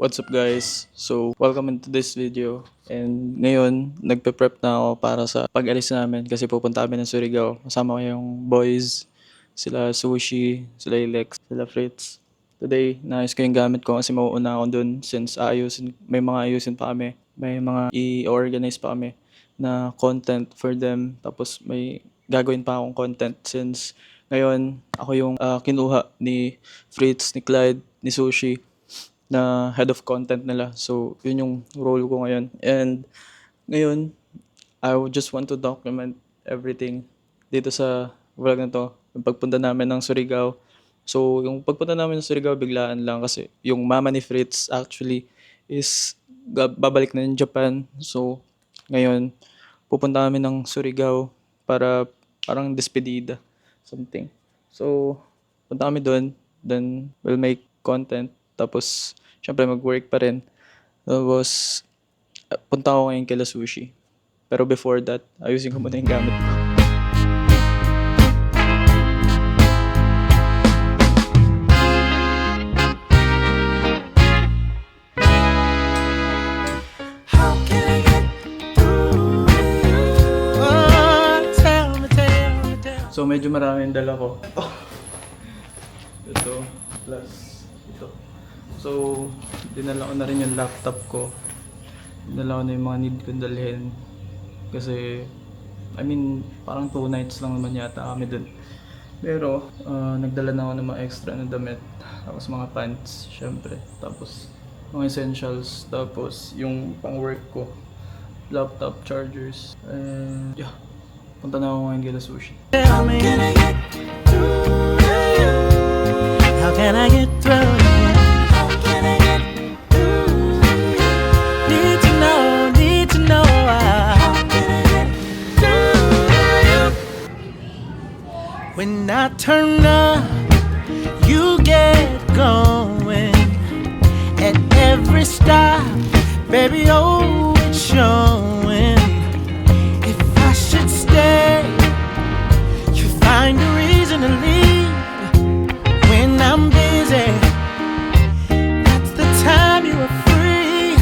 What's up guys? So, welcome into this video. And ngayon, nagpe-prep na ako para sa pag-alis namin kasi pupunta kami ng Surigao. Kasama ko yung boys, sila Sushi, sila Lex, sila Fritz. Today, naayos ko yung gamit ko kasi mauuna ako dun since may mga ayusin pa kami. May mga i-organize pa kami na content for them. Tapos may gagawin pa akong content since ngayon, ako yung kinuha ni Fritz, ni Clyde, ni Sushi na head of content nila. So, yun yung role ko ngayon. And ngayon, I would just want to document everything dito sa vlog na to. Yung pagpunta namin ng Surigao. So, yung pagpunta namin ng Surigao, biglaan lang kasi yung mama ni Fritz actually is babalik na ng Japan. So, ngayon, pupunta kami ng Surigao para parang despedida, something. So, punta kami doon, then we'll make content. Tapos, syempre mag-work pa rin. Tapos, punta ako ngayon kila Sushi. Pero before that, ayusin ko muna yung gamit ko. So, medyo marami yung dala ko. Ito, plus ito. So, dinala ko na rin yung laptop ko. Dinala ko na yung mga need kong dalhin. Kasi, parang 2 nights lang naman yata kami dun. Pero, nagdala na ako ng mga extra na damit. Tapos mga pants, syempre. Tapos, mga essentials. Tapos, yung pang-work ko. Laptop, chargers. And, yeah. Punta na ako ngayon kila Sushi. How can I get through you? How can I get through you? Need to know how can I get through you? When I turn up, you get going. At every stop, baby, oh, it's showing. If I should stay, you find a reason to leave. I'm busy. That's the time you are free.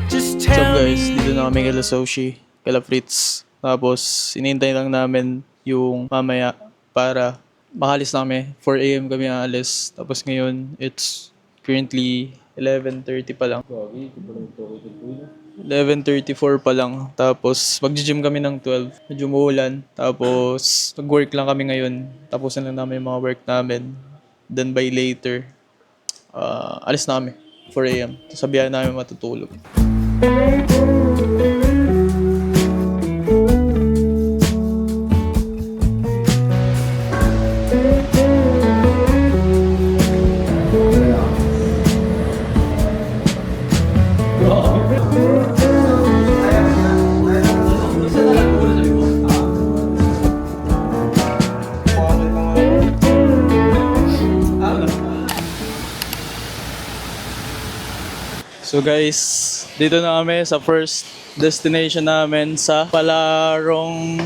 Just tell What's up guys? me. Dito na kami kila Sushi, kila Fritz. Tapos, inintay lang namin yung mamaya para makalis na kami. 4 AM kami aalis. Tapos ngayon, it's currently 11:30 pa lang. 11:34 pa lang. Tapos, mag-gym kami ng 12. Medyo muulan. Tapos, mag-work lang kami ngayon. Tapusin lang namin yung mga work namin. Then by later, alis na kami. 4 AM. Sabihan namin matutulog. So guys, dito na kami sa first destination namin sa Palarong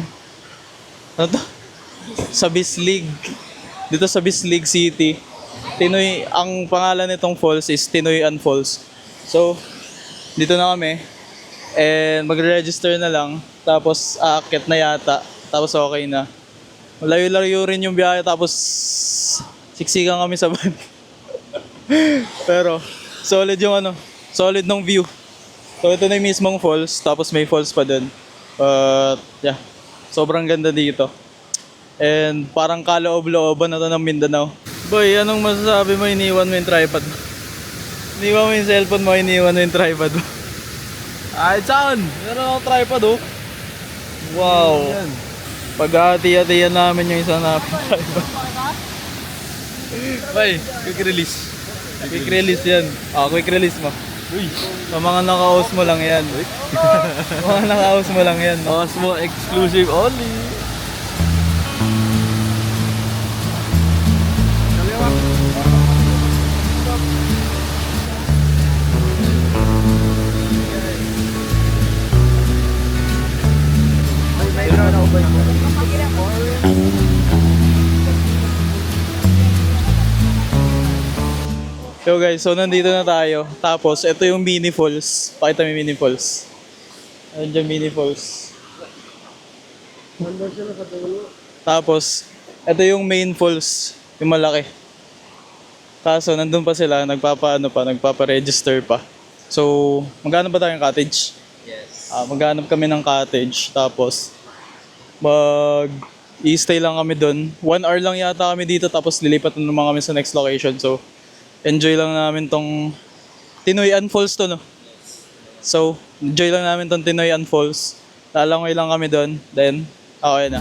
sa Bislig. Dito sa Bislig City. Ang pangalan nitong falls is Tinoyan Falls. So, dito na kami. And magre-register na lang. Tapos aakyat na yata. Tapos okay na. Malayo-layo rin yung biyahe. Tapos siksikan kami sa van. Pero solid nung view. So ito na yung mismong falls, tapos may falls pa dun. But yeah, sobrang ganda dito. And parang kaloob-looban na to ng Mindanao. Boy, anong masasabi mo? Iniwan mo yung tripod mo? Iniwan mo yung cellphone mo, iniwan mo yung tripod mo. Ay, saan? Meron akong tripod oh. Wow. Pag-hati-hatiyan namin yung isang tripod. Bay, quick release. Quick release yan. Quick release mo. Uy, sa mga naka-house mo lang yan. Mga naka-house mo lang yan. House mo exclusive only. Yo guys, so nandito na tayo. Tapos, ito yung mini falls. Pakita mo yung mini falls. Ayun dyan, mini falls. Tapos, ito yung main falls. Yung malaki. Kaso, nandun pa sila. Nagpapa-register pa. So, maghanap ba tayong cottage? Yes. Maghanap kami ng cottage. Tapos, i-stay lang kami doon. 1 hour lang yata kami dito. Tapos, lilipat na naman kami sa next location. So, enjoy lang namin tong Tinoyan Falls to, no? So, enjoy lang namin tong Tinoyan Falls. Lalangoy lang kami doon. Then, okay na.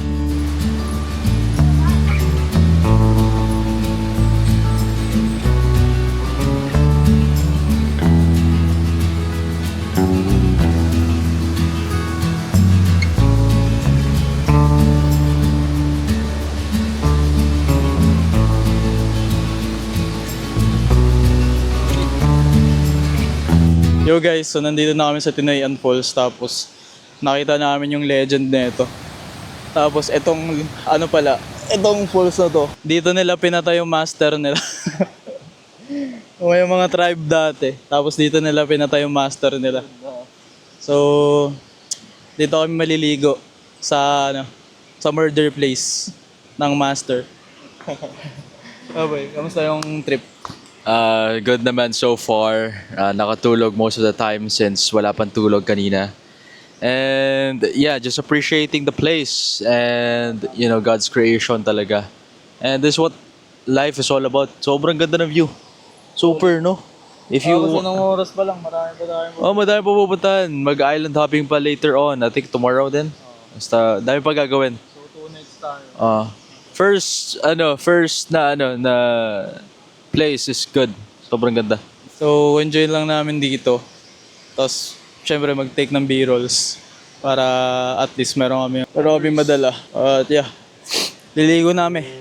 Yo guys, so nandito na kami sa Tinayan Falls. Tapos nakita namin yung legend nito. Tapos etong itong falls na to, dito nila pinatay yung master nila. May mga tribe dati. Tapos dito nila pinatay yung master nila. So dito kami maliligo sa sa murder place ng master. Okay, kamusta yung trip? Good naman so far. Nakatulog most of the time since wala pang tulog kanina. And yeah, just appreciating the place and God's creation talaga. And this is what life is all about. Sobrang ganda ng view. Super, no? If you Kasi ng oras pa lang, marami pa tayo. madami pa pupuntahan. Mag-island hopping pa later on. I think tomorrow din. Basta dami pa gagawin. So 2 nights tayo. First na place is good. Sobrang ganda. So, enjoy lang namin dito. Tapos, syempre mag-take ng B-rolls para at least meron kami madala. At yeah, liligo namin.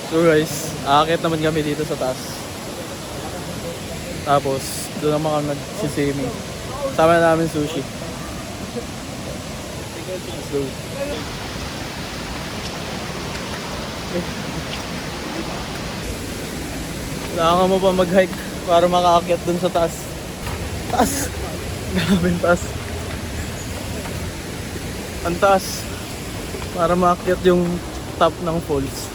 So guys, aakyat naman kami dito sa taas. Tapos, doon naman kami nagsiswimming. Sama na namin sushi. Let's go. Kailangan mo pa mag-hike para makaakyat dun sa taas. Taas! Grabe taas. Ang taas. Para maakyat yung top ng falls.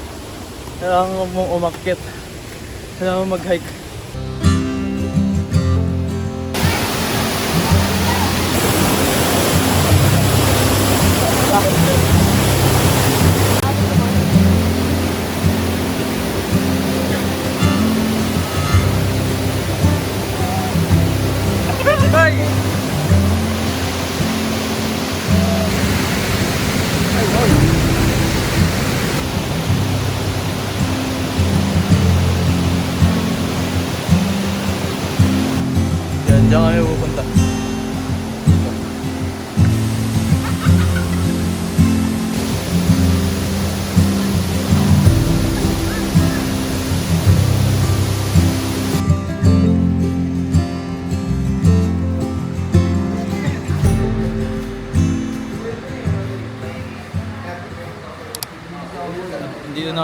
Kailangan mong umakyat. Kailangan mong mag-hike. Diyan kami pupunta.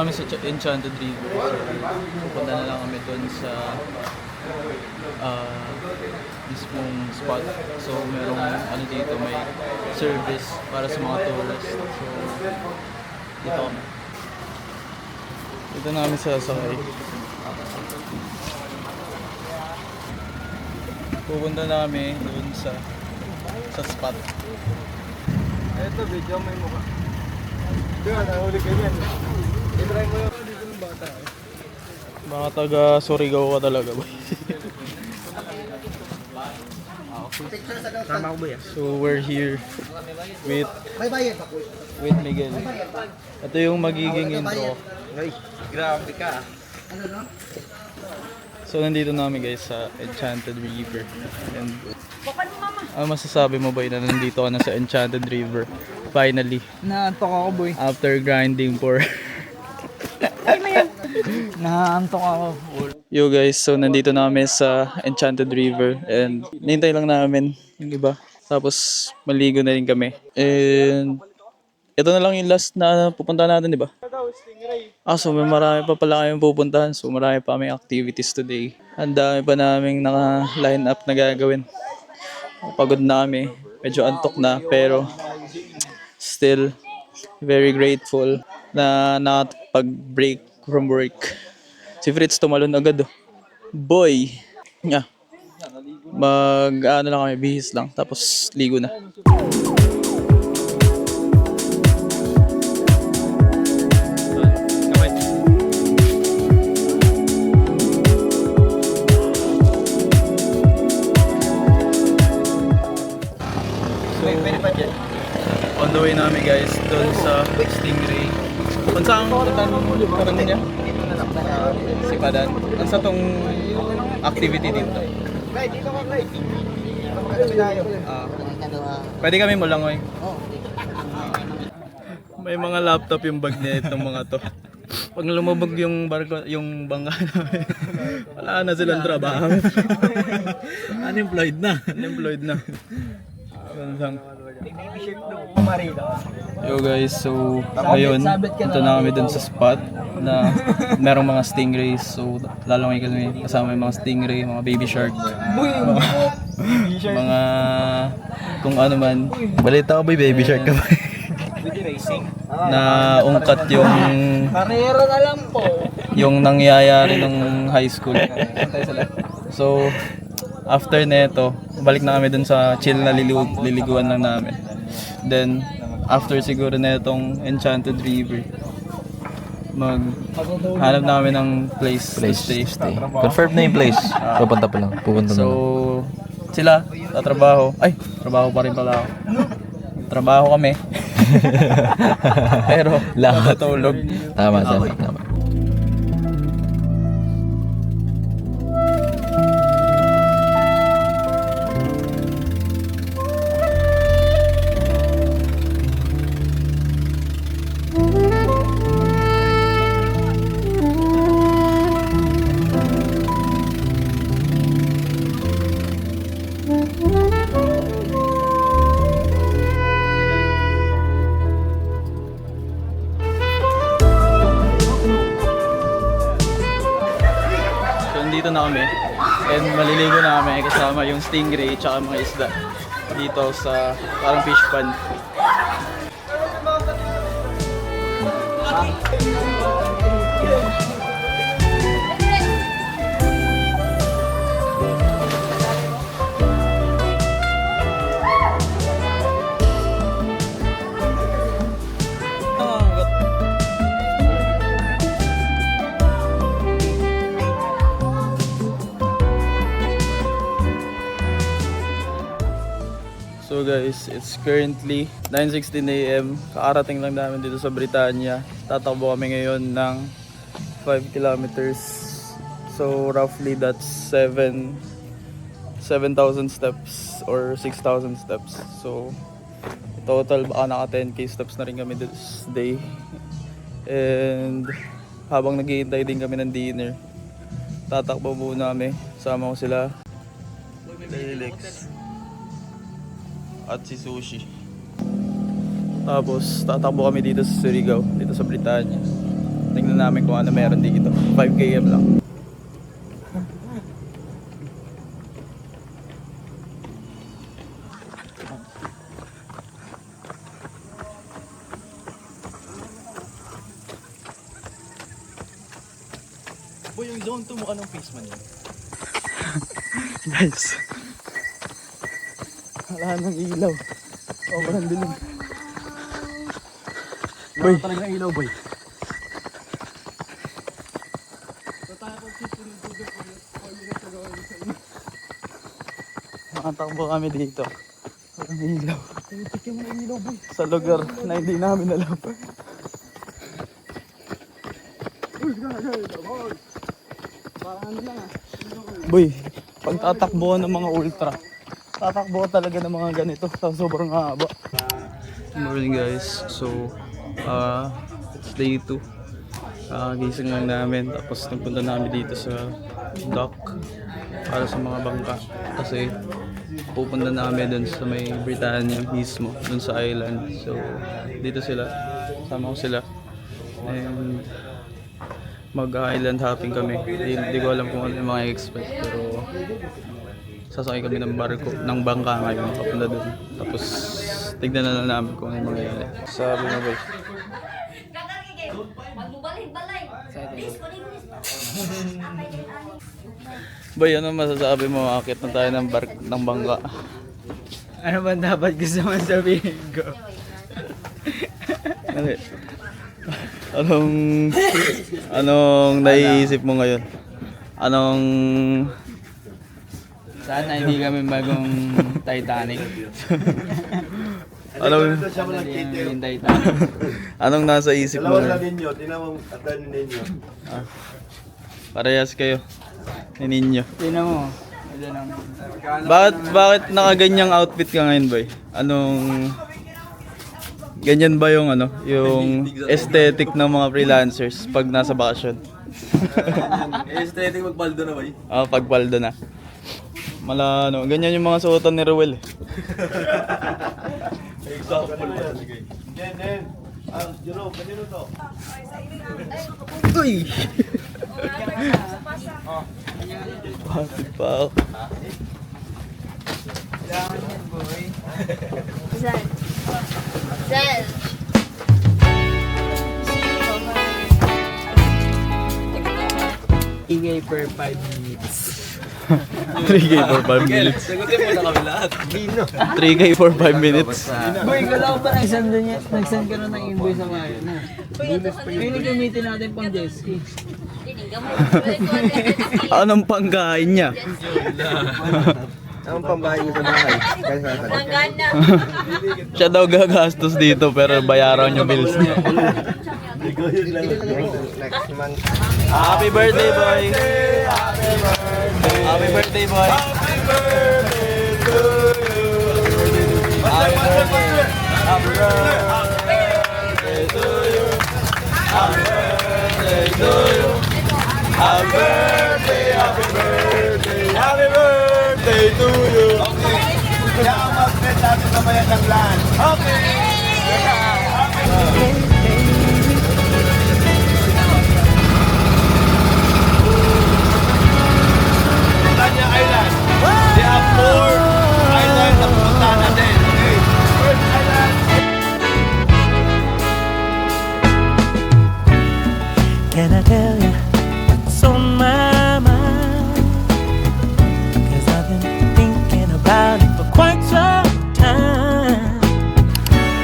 namin sa Enchanted River. So, pupunta na lang kami doon sa mismong spot. So, merong ano dito, may service para sa mga tourists. So, dito kami. Dito namin sasakay. Pupunta namin doon sa spot. Ito, video may mukha. Diyan, nahuli ka yan. I-try mo yung dito ng bata. Mga taga Surigao ka talaga ba? Tama ko ba yan? So we're here with Miguel. Ito yung magiging intro. Ay, grabe ka. So nandito namin guys sa Enchanted River. And ano masasabi mo ba na nandito ka na sa Enchanted River? Finally, Naantok ako, boy. after grinding for Naantok ako. Yo guys, so nandito na kami sa Enchanted River and nintay lang namin yung iba. Tapos maligo na rin kami. And ito na lang yung last na pupunta natin, di ba? So may marami pa pala kayong pupuntahan. So marami pa kaming activities today. Ang dami pa naming naka-line up na gagawin. Pagod na kami. Medyo antok na pero still very grateful na nakapag-break from work. Si Fritz tumalon agad. Boy! Yeah. Ano lang kami, bihis lang. Tapos ligo na. On the way namin guys, doon sa Stingray. Kung saan puntahan niya? Si Padan. Ano sa tong activity dito? Dito ka, Clay. Pwede kami mulangoy. May mga laptop yung bag niya itong mga to. Pag lumubog yung barko, yung bangka namin, wala na silang trabaho. Unemployed na. Unemployed na. Ganun. Baby shirt no. Marino. Yo guys, so ngayon, punta na kami dun sa spot na merong mga stingrays. So lalangay kami kasama yung mga stingray, mga baby shark, mga kung ano man. Balita ko ba baby shark ka ba? Racing. Na ungkat yung Karera na lang po. yung nangyayari ng high school. So after neto, balik na kami dun sa chill na liliguan lang namin. Then after siguro netong Enchanted River, hanap namin ng place to stay. Confirm na yung place. Pupunta pa lang. Pupunta So sila tatrabaho. Ay, trabaho pa rin pala ako. Trabaho kami. Pero nakatulog. Tama. So nandito na kami and maliligo na kami kasama yung stingray tsaka mga isda dito sa parang fish pond. So guys, it's currently 9:16 AM. Kakarating lang namin dito sa Britannia. Tatakbo kami ngayon ng 5 kilometers. So roughly that's 7,000 steps or 6,000 steps. So total baka naka 10k steps na rin kami this day. And habang naghihintay din kami ng dinner, tatakbo muna kami. Sama ko sila Lelex at si Sushi. Tapos tatakbo kami dito sa Surigao, dito sa Britannia. Tingnan namin kung ano meron dito. 5 km lang. Boy, yung zone 2 mukha ng face man yun. Guys. Wala nang ilaw. Sobrang dilim. Boy. Wala talaga ng ilaw, boy. Makatakbo kami dito. Walang ilaw. Sa lugar na hindi namin alam. Boy, pag tatakbo ng mga ultra, tatakbo talaga ng mga ganito sa sobrang haba. Good morning guys. So, it's day 2. Gising lang namin, tapos nagpunta namin dito sa dock para sa mga bangka. Kasi pupunta namin dun sa may Britannia mismo, dun sa island. So, dito sila, sama ko sila. And mag-island hopping kami. Hindi ko alam kung ano yung mga expect, pero sasakay kami ng barko, ng bangka ngayon papunta doon. Tapos tignan na lang namin kung ano yung mangyayari. Sabi mo ba? Boy, ano masasabi mo? Akit na tayo ng ng bangka. Ano ba dapat gusto mo sabihin ko? Ano? Anong naiisip mo ngayon? Anong Sana hindi kami bagong Titanic. anong Yung Titanic. anong nasa isip mo ngayon? ninyo, tinawang atan ninyo. Parehas kayo ni Ninyo. Tingnan mo. Ito lang. Bakit nakaganyang outfit ka ngayon, boy? Anong ganyan ba yung yung aesthetic ng mga freelancers pag nasa bakasyon? Aesthetic magbaldo na, boy. Pagpaldo na. Ganyan yung mga suotan ni Ruel. Example yan. Then, Jerome, kanino to? Uy! Bakit pa ako? Zan. Zan. Ingay per 5 minutes. 3K for 5 minutes. Sagutin mo na kami lahat. 3K for 5 minutes. Boy, wala ko ba nag-send niya? Nag-send ka na ng invoice sa mga yun. Yung gamitin natin pang jet ski. Anong pangkain niya? Ang pambahay mo sa bahay. Langgana. Siya daw gagastos dito pero bayaran yung bills niya. Next month. Happy birthday, boy! Happy birthday, boy! Happy birthday to you! Happy birthday! Happy birthday to you! Happy birthday to you! Happy birthday! Happy birthday! Happy birthday to you! Okay. Kaya ang magnet natin sa bayan ng land. Okay. Tanya Island. They have 4 islands na pupuntahan natin. Okay. First island. Can I tell you what's on my mind? 'Cause I've been thinking about it for quite some time.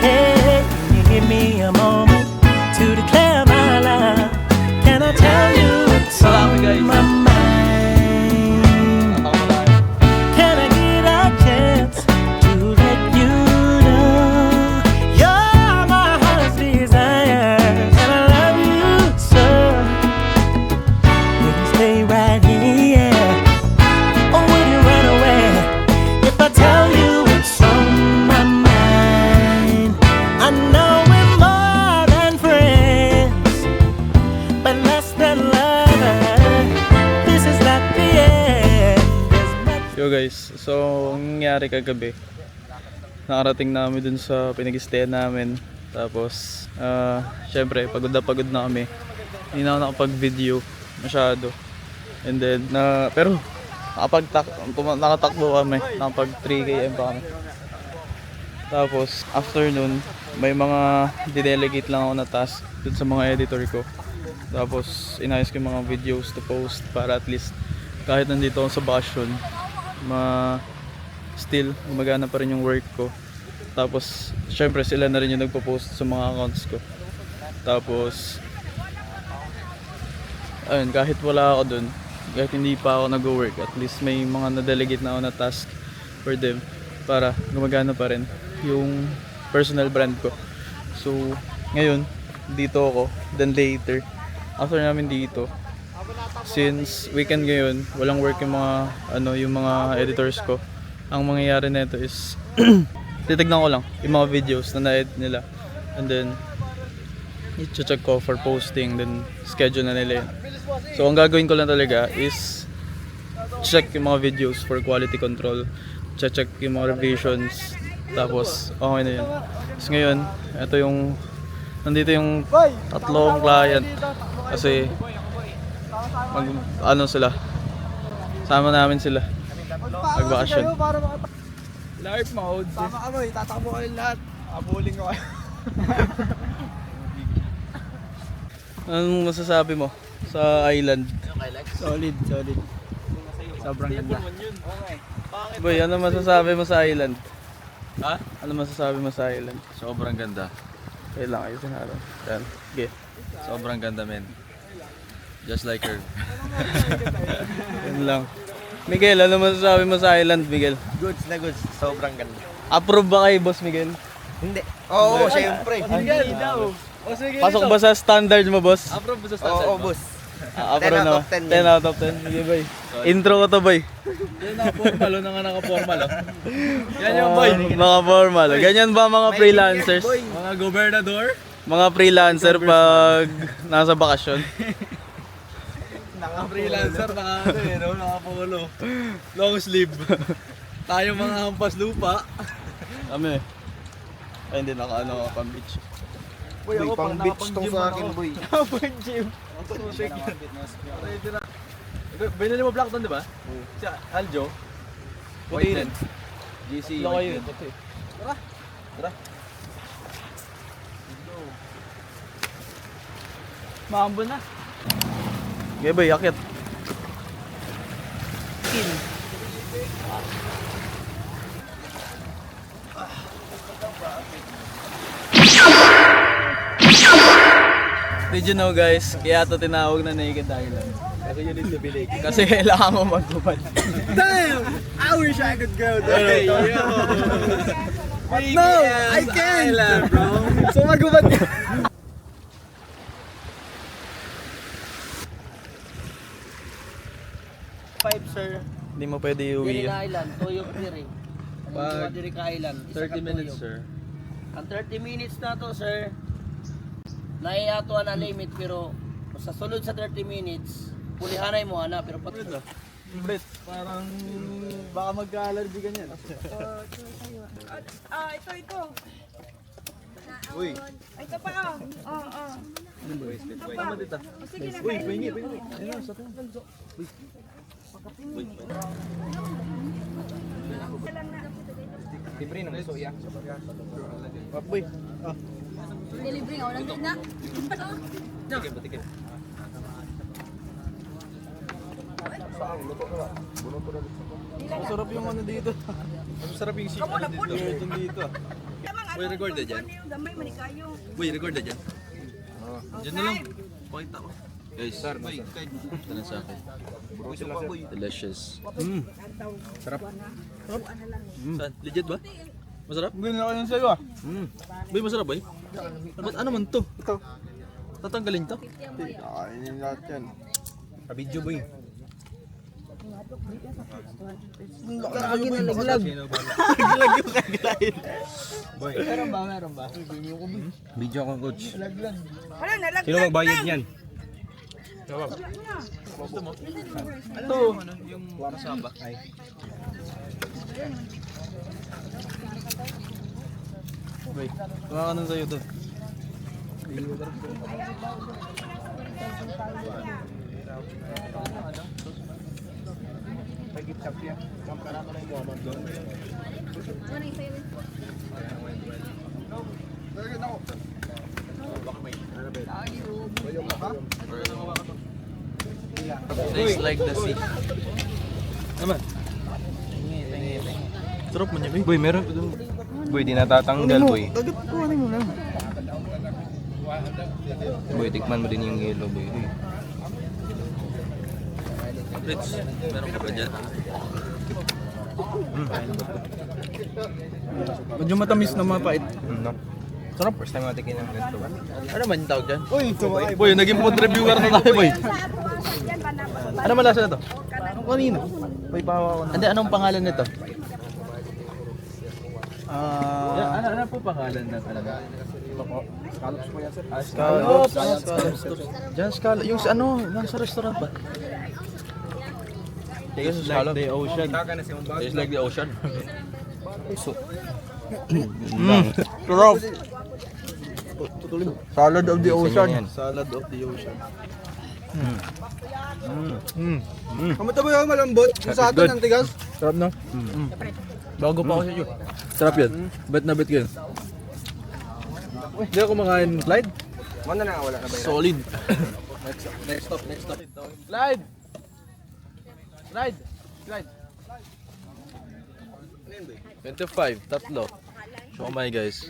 Hey, can you give me a moment to declare my love? Can I tell you what's on my mind? Can I get a chance to let you know you're my heart's desire, and I love you so? Will you stay right here, or will you run away if I tell you what's on my mind? I know we're more than friends, but less than lovers. This is not the end. There's much. Yo guys, so ang nangyari kagabi, nakarating namin dun sa pinag-stayan namin. Tapos, syempre, pagod na kami. Hindi na ako nakapag-video masyado. And then, pero nakatakbo kami. Nakapag 3 km pa kami. Tapos, after nun, may mga didelegate lang ako na task dun sa mga editor ko. Tapos, inayos ko yung mga videos to post para at least kahit nandito ako sa bakasyon, still, gumagana pa rin yung work ko. Tapos, syempre sila na rin yung nagpo-post sa mga accounts ko. Tapos, ayun, kahit wala ako dun, kahit hindi pa ako nag-work, at least may mga na-delegate na ako na task for them para gumagana pa rin yung personal brand ko. So, ngayon, dito ako, then later, after namin dito, since weekend ngayon, walang work yung mga editors ko. Ang mangyayari nito is titignan ko lang yung mga videos na na-edit nila, and then i-check ko for posting, then schedule na nila yun. So ang gagawin ko lang talaga is check yung mga videos for quality control, check yung mga revisions, tapos okay na yun. So ngayon, nandito yung tatlong client kasi sila, sama namin sila magbakasyon. Live mode. Tama ka boy, tatakbo kayo lahat. Abuling ko kayo. Anong masasabi mo sa island? Solid. Sobrang ganda. Boy, ano masasabi mo sa island? Ha? Ano masasabi mo sa island? Sobrang ganda. Kailangan ayusin natin. Yan. Okay. Sobrang ganda, men. Just like her. Yan lang. Miguel, ano masasabi mo sa island, Miguel? Goods na goods. Sobrang ganda. Approve ba kay Boss Miguel? Hindi. Oo, syempre. Hindi daw. Pasok ba sa standard mo, boss? Approve sa Oo, boss. Approve 10 na. out of 10 10 out of 10. Sige, boy. Intro ko to, boy. Yan na, formal. Naka-formal. Yan yung boy. Mga formal. Ganyan ba mga freelancers? Mga gobernador. Mga freelancer pag nasa bakasyon? Naka-freelancer, naka-polo. Long sleeve. Tayo mga hampas lupa. Kami. Ay, hindi naka pang beach. Boy, pang beach tong sa akin, boy. Pang gym. Binili mo Blackton, di ba? Si Aljo. Puti rin. GC. Loko yun. Tara. Maambon na. Okay, boy, akit. Did you know, guys, kaya ito tinawag na Naked Island? Kasi yun yung nabilig. Kasi kailangan mo magtubad. Damn! I wish I could go there. But no, I can't. Bro. So magubad ka. Sir. Hindi mo pwede iuwi. Island, Toyo Pier. Pag Direk Island. 30 minutes, sir. Ang 30 minutes na to, sir. Naiato na limit pero sa sulod sa 30 minutes, pulihanay mo ana pero pati Brit, parang baka magka-allergy ka niyan. Ito. Uy. Ito pa, oh. Tama dito. Sige na, Uy, pingi. Ayun, sa Libre nang soya. Papoy. Delivery nga, walang na. Masarap yung ano dito. Masarap yung chicken dito. Virgin dito. Uy, record na dyan. Uy, record na dyan. Dyan na lang. Pakita ko. Guys, sir, ito na sa akin. Delicious. Sarap. Saan? Legit ba? Masarap? Hindi na kayo sa'yo ah. Boy, masarap boy? Ano man to? Ito. Tatanggalin to? Kainin lahat yan. Kabidyo, boy. lagi na laglag. Naglag yung kaglain. Boy. Meron ba? Video ako, coach. Wala, nalaglag. Sino magbayad niyan? Ito. Yung kasaba. Ay. Wait, tumakan nun sa'yo to. Tastes like the sea. Sarap mo niya, Boy, meron. Boy, di natatanggal, boy. Dagat ko, ano mo lang. Boy, tikman mo din yung yellow, boy. Rich, meron ka ba dyan? Medyo matamis na mapait. No. Sarap. First time matikin ng ganito. Ano man yung tawag dyan? Boy, naging food reviewer na tayo, boy. Ano man lasa na to? Kanina. May pawa ko na. Hindi, anong pangalan nito? Ano po pangalan ng alaga? Scallops. Dyan, scallop. Yung sa ano, nasa restaurant ba? Tastes like the ocean. Tastes like the ocean. Sarap. Salad of the ocean. Salad of the ocean. Kamusta ba yung malambot? Yung sa atin ang tigas? Sarap no? Bago pa ako sa iyo. Sarap yan. Bet na bet yun. Hindi ako kumakain ng Clyde. Wala na, wala na ba yun? Solid. Next stop. Clyde! Clyde! Clyde! 25, tatlo. Show my guys.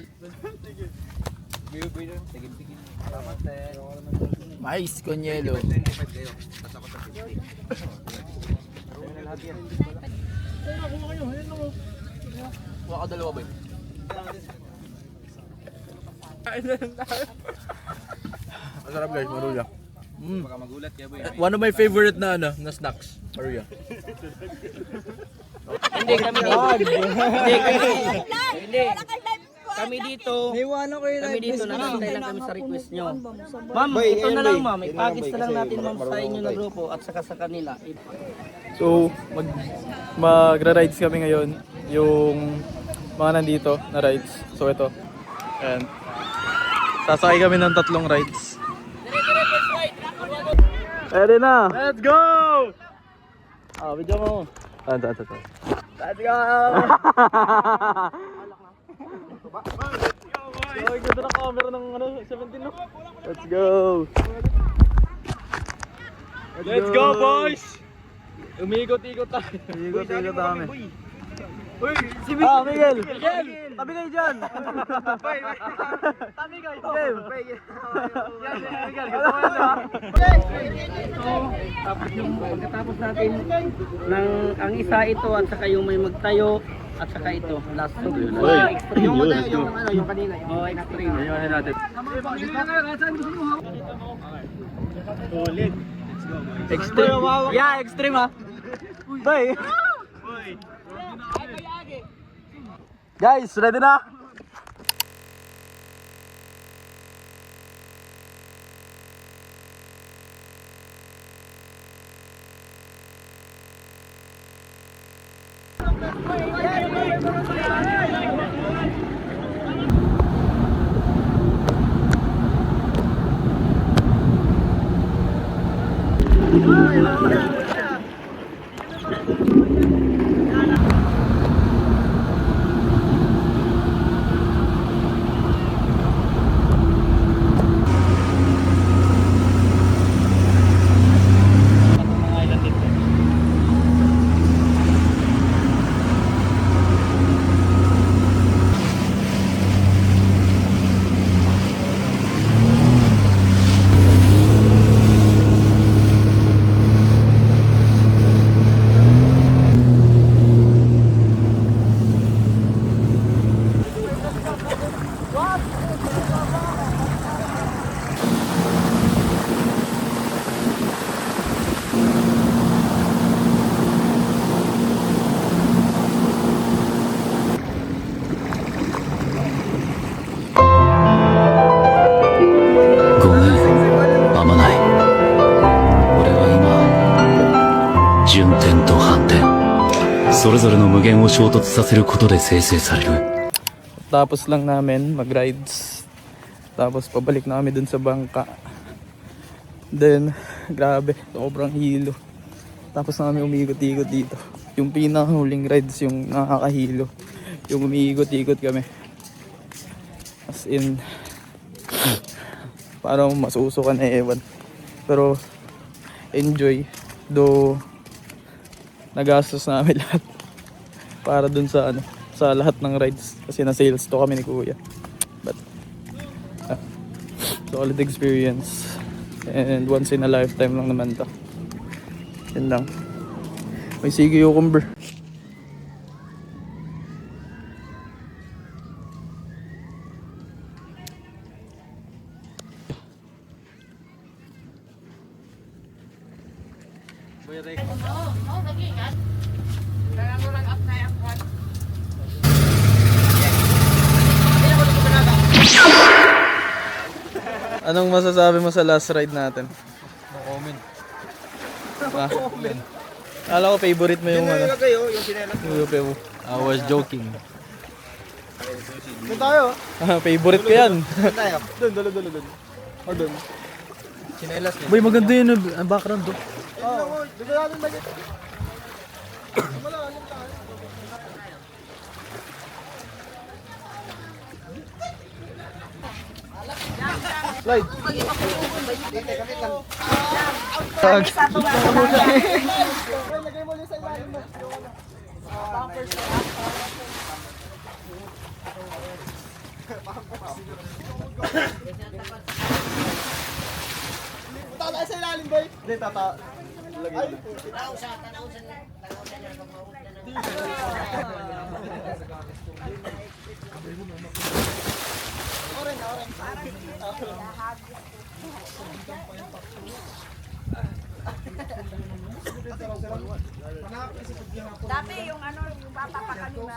Mais con yelo. Waka dalawa ba? Masarap guys, maruya. Baka magulat kaya, boy. One of my favorite na snacks. Maruya. Hindi kami dito. Hindi. Kami dito. Kami dito nakantay lang kami sa request nyo. Ma'am, ito na lang ma'am. Ipagis na lang natin ma'am sa inyo na grupo at saka sa kanila. So, magra-rides kami ngayon. Yung mga nandito na rides. So, ito. Ayan. Sasakay kami ng 3 rides. Pwede na! Let's go! Video mo. Let's go! Ay, ganda na camera ng 17 no? Let's go! Let's go boys! Umiikot-ikot tayo. Umiikot-ikot kami. Uy, si Miguel! Miguel! Miguel! Tabi kayo dyan! Tabi kayo! Pagkatapos natin ng ang isa ito at saka yung may magtayo at saka ito last two. Yung magtayo yung ano yung kanina yung extreme. Ayun natin. Extreme. Yeah, extreme ha. Bye. Guys, ready na? Tapos lang namin mag-rides. Tapos pabalik na kami dun sa bangka. Then, grabe, sobrang hilo. Tapos namin umikot-ikot dito. Yung pinakahuling rides yung nakakahilo. Yung umiikot-ikot kami. As in, parang masusukan na ewan. Pero, enjoy. Though, nagastos namin lahat. Para dun sa ano, sa lahat ng rides. Kasi na sales to kami ni Kuya. But, solid experience. And once in a lifetime lang naman to. Yun lang. May sige cucumber. Anong masasabi mo sa last ride natin? No comment. Ah, Kala ko favorite mo yung ano. kayo, yung sinelas. Yung UP mo. I was joking. Doon tayo. Favorite ko yan. Doon tayo. Doon. O doon. Sinelas niya. Boy, maganda yun ang background doon. Oo. Doon natin bagay. Slide. Lagay mo ulit sa ilalim mo. Tata sa ilalim, boy. Hindi, tata. Lagay mo. Dati yung ano, yung papapakalima.